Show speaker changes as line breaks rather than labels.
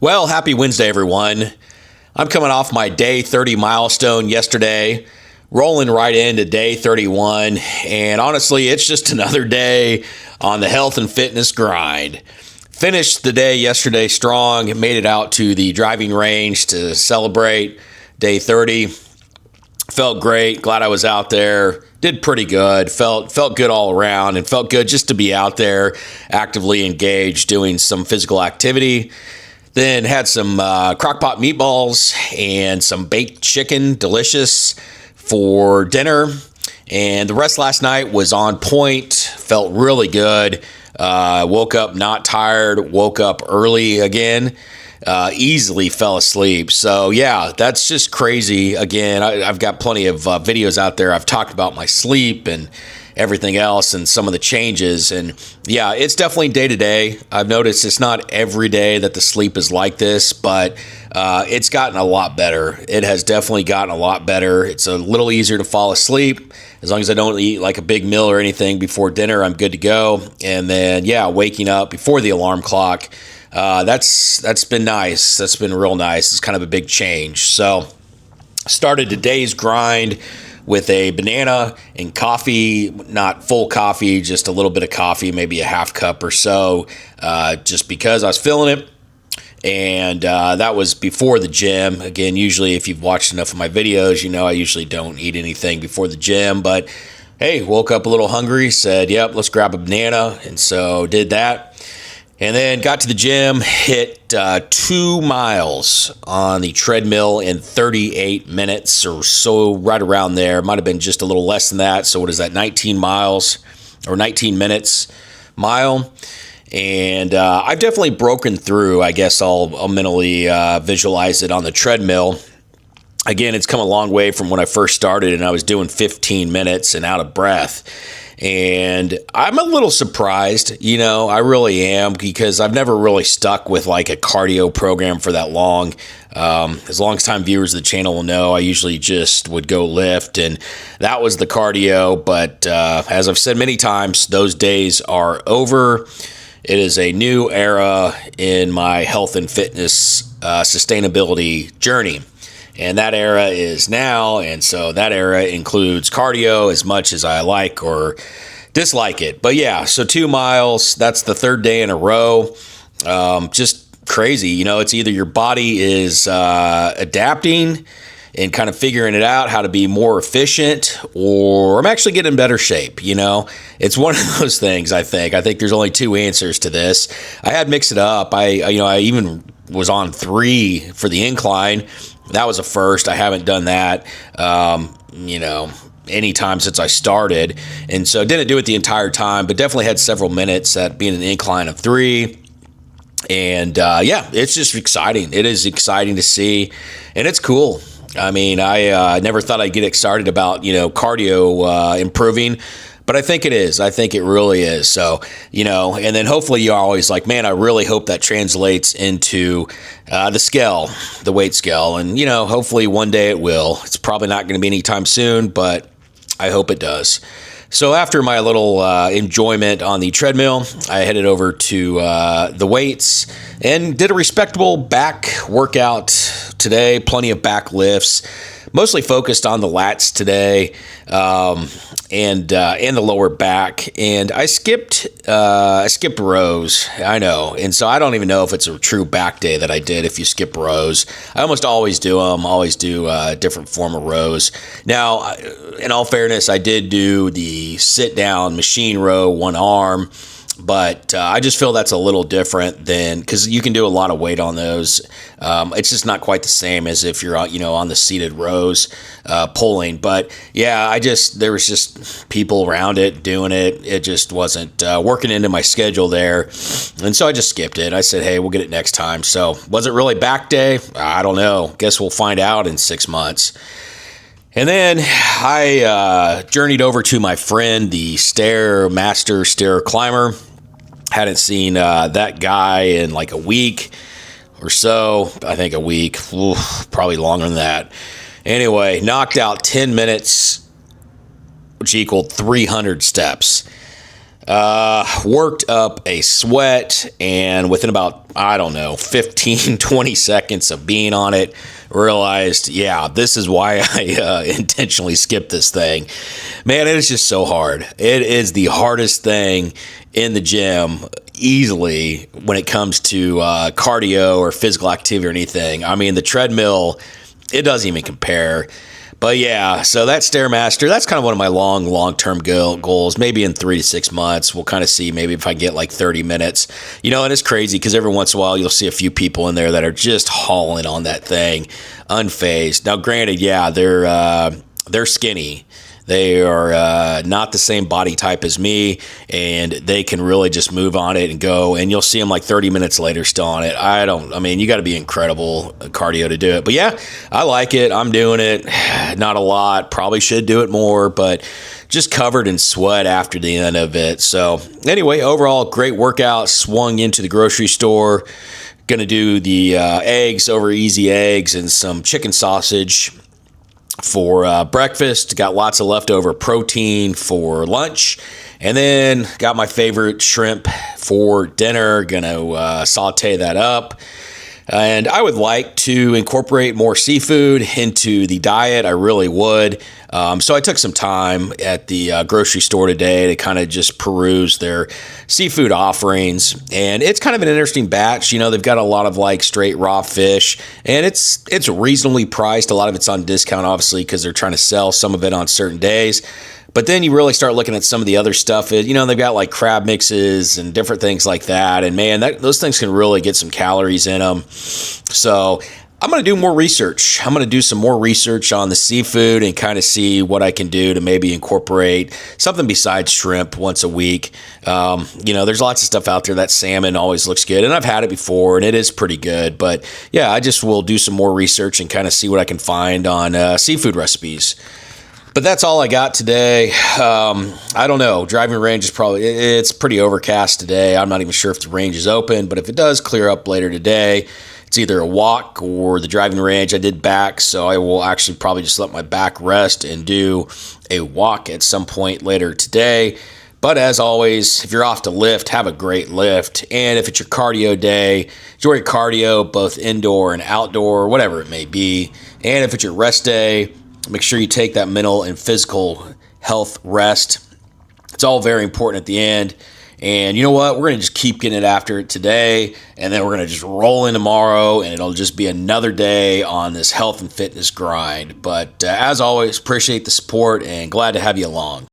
Well, happy Wednesday, everyone. I'm coming off my day 30 milestone yesterday, rolling right into day 31, and honestly, it's just another day on the health and fitness grind. Finished the day yesterday strong, made it out to the driving range to celebrate day 30. Felt great, glad I was out there. Did pretty good, felt good all around, and felt good just to be out there actively engaged doing some physical activity. Then had some crock-pot meatballs and some baked chicken, delicious, for dinner. And the rest last night was on point, felt really good. Woke up not tired, woke up early again, easily fell asleep. So yeah, that's just crazy. Again, I've got plenty of videos out there. I've talked about my sleep and everything else and some of the changes. And yeah, it's definitely day to day. I've noticed it's not every day that the sleep is like this, but it's gotten a lot better. It has definitely gotten a lot better. It's a little easier to fall asleep. As long as I don't eat like a big meal or anything before dinner, I'm good to go. And then, yeah, waking up before the alarm clock, that's been nice. That's been real nice. It's kind of a big change. So started today's grind with a banana and coffee, not full coffee, just a little bit of coffee, maybe a half cup or so, just because I was feeling it. And that was before the gym. Again, usually if you've watched enough of my videos, you know I usually don't eat anything before the gym. But hey, woke up a little hungry, said, yep, let's grab a banana. And so did that. And then got to the gym, hit 2 miles on the treadmill in 38 minutes or so, right around there. Might have been just a little less than that. So what is that, 19 miles or 19 minutes mile? And I've definitely broken through. I guess I'll mentally visualize it on the treadmill. Again, it's come a long way from when I first started, and I was doing 15 minutes and out of breath. And I'm a little surprised, I really am, because I've never really stuck with like a cardio program for that long. As long-time viewers of the channel will know, I usually just would go lift, and that was the cardio. But as I've said many times, those days are over. It is a new era in my health and fitness sustainability journey. And that era is now, and so that era includes cardio as much as I like or dislike it. But yeah, so 2 miles, that's the third day in a row. Just crazy. It's either your body is adapting and kind of figuring it out how to be more efficient, or I'm actually getting in better shape. It's one of those things. I think there's only two answers to this. I had mixed it up. I even was on 3 for the incline. That was a first. I haven't done that, any time since I started. And so didn't do it the entire time, but definitely had several minutes at being an incline of 3. And yeah, it's just exciting. It is exciting to see, and it's cool. I mean, I never thought I'd get excited about, cardio improving, but I think it is. I think it really is. So, and then hopefully you're always like, man, I really hope that translates into the scale, the weight scale. And, hopefully one day it will. It's probably not going to be anytime soon, but I hope it does. So after my little enjoyment on the treadmill, I headed over to the weights and did a respectable back workout today. Plenty of back lifts, mostly focused on the lats today, and the lower back. And I skipped rows. I know, and so I don't even know if it's a true back day that I did. If you skip rows, I almost always do them. Always do a different form of rows. Now, in all fairness, I did do the sit down machine row, one arm. But I just feel that's a little different than, because you can do a lot of weight on those. It's just not quite the same as if you're on the seated rows pulling. But yeah, there was just people around it doing it. It just wasn't working into my schedule there, and so I just skipped it. I said, hey, we'll get it next time. So was it really back day? I don't know. Guess we'll find out in 6 months. And then I journeyed over to my friend, the Master Stair Climber. Hadn't seen that guy in like a week or so. I think a week. Oof, probably longer than that. Anyway, knocked out 10 minutes, which equaled 300 steps. Worked up a sweat, and within about, I don't know, 15, 20 seconds of being on it, realized, yeah, this is why I intentionally skipped this thing. Man, it is just so hard. It is the hardest thing in the gym easily when it comes to cardio or physical activity or anything. I mean, the treadmill, it doesn't even compare. But yeah, so that Stairmaster, that's kind of one of my long-term goals. Maybe in 3 to 6 months, we'll kind of see maybe if I get like 30 minutes. And it's crazy because every once in a while you'll see a few people in there that are just hauling on that thing, unfazed. Now, granted, yeah, they're skinny. They are not the same body type as me, and they can really just move on it and go, and you'll see them like 30 minutes later still on it. I mean, you got to be incredible cardio to do it. But yeah, I like it. I'm doing it. Not a lot. Probably should do it more, but just covered in sweat after the end of it. So anyway, overall, great workout. Swung into the grocery store. Going to do the eggs over easy eggs and some chicken sausage for breakfast. Got lots of leftover protein for lunch, and then got my favorite shrimp for dinner. Gonna saute that up, and I would like to incorporate more seafood into the diet. I really would. So I took some time at the grocery store today to kind of just peruse their seafood offerings, and it's kind of an interesting batch. They've got a lot of like straight raw fish, and it's reasonably priced. A lot of it's on discount, obviously, because they're trying to sell some of it on certain days. But then you really start looking at some of the other stuff. They've got like crab mixes and different things like that. And man, those things can really get some calories in them. So I'm going to do more research. I'm going to do some more research on the seafood and kind of see what I can do to maybe incorporate something besides shrimp once a week. There's lots of stuff out there. That salmon always looks good, and I've had it before, and it is pretty good. But yeah, I just will do some more research and kind of see what I can find on seafood recipes. But that's all I got today. I don't know. Driving range is it's pretty overcast today. I'm not even sure if the range is open, but if it does clear up later today, it's either a walk or the driving range. I did back, so I will actually probably just let my back rest and do a walk at some point later today. But as always, if you're off to lift, have a great lift. And if it's your cardio day, enjoy your cardio, both indoor and outdoor, whatever it may be. And if it's your rest day, make sure you take that mental and physical health rest. It's all very important at the end. And you know what? We're going to just keep getting it after it today, and then we're going to just roll in tomorrow, and it'll just be another day on this health and fitness grind. But as always, appreciate the support and glad to have you along.